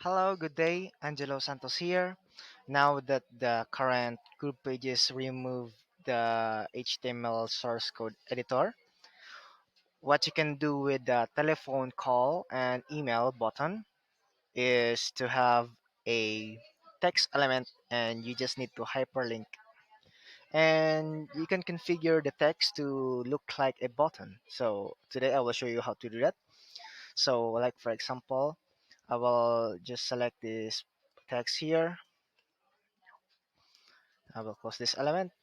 Hello, good day. Angelo Santos here. Now that the current group pages remove the HTML source code editor, what you can do with the telephone call and email button is to have a text element and you just need to hyperlink and you can configure the text to look like a button. So today I will show you how to do that. So like for example, I will just select this text here. I will close this element.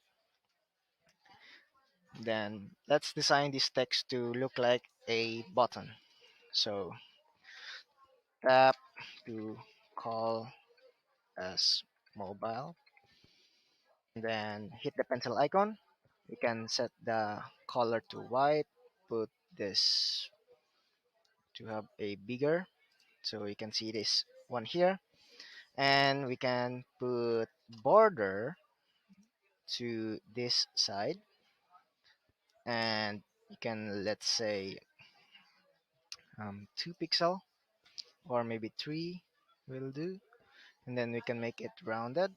Then let's design this text to look like a button. So tap to call as mobile. Then hit the pencil icon. We can set the color to white. Put this to have a bigger so you can see this one here. And we can put border to this side and you can let's say 2 pixel or maybe 3 will do, and then we can make it rounded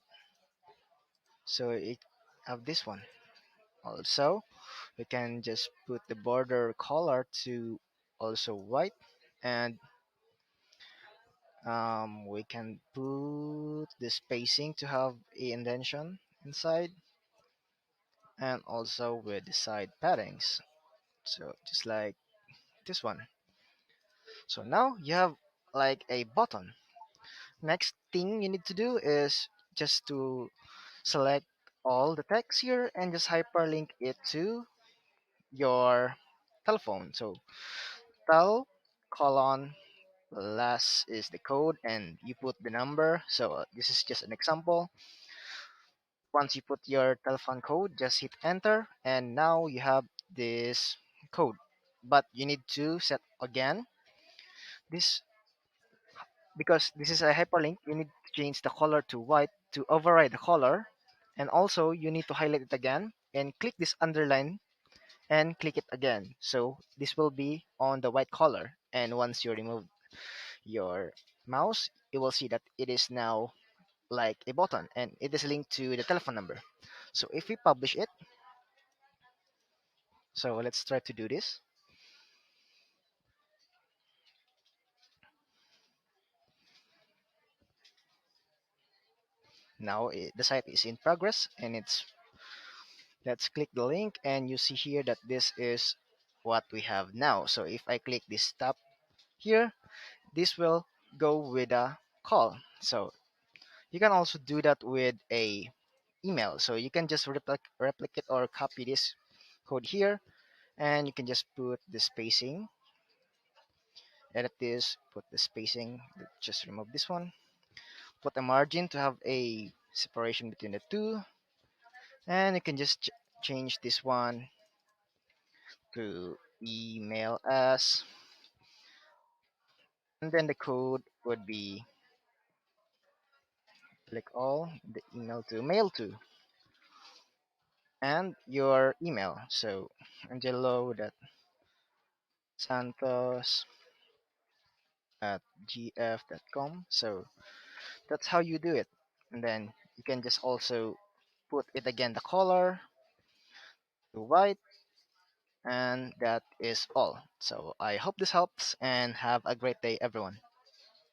so it have this one. Also we can just put the border color to also white, and we can put the spacing to have a indentation inside, and also with the side paddings, so just like this one. So now you have like a button. Next thing you need to do is just to select all the text here and just hyperlink it to your telephone. So tel colon last is the code and you put the number. So this is just an example. Once you put your telephone code, just hit enter and now you have this code. But you need to set again this because this is a hyperlink. You need to change the color to white to override the color, and also you need to highlight it again and click this underline and click it again. So this will be on the white color. And once you remove your mouse, you will see that it is now like a button and it is linked to the telephone number. So if we publish it, so let's try to do this. Now the site is in progress and it's let's click the link and you see here that this is what we have now. So if I click this tab here, this will go with a call. So you can also do that with a email. So you can just replicate or copy this code here and you can just put the spacing, edit this, put the spacing, just remove this one, put a margin to have a separation between the two, and you can just change this one to email as, and then the code would be click all the email to mail to and your email. So Angelo.Santos at gf.com. So that's how you do it. And then you can just also put it again the color to white, and that is all. So I hope this helps and have a great day everyone.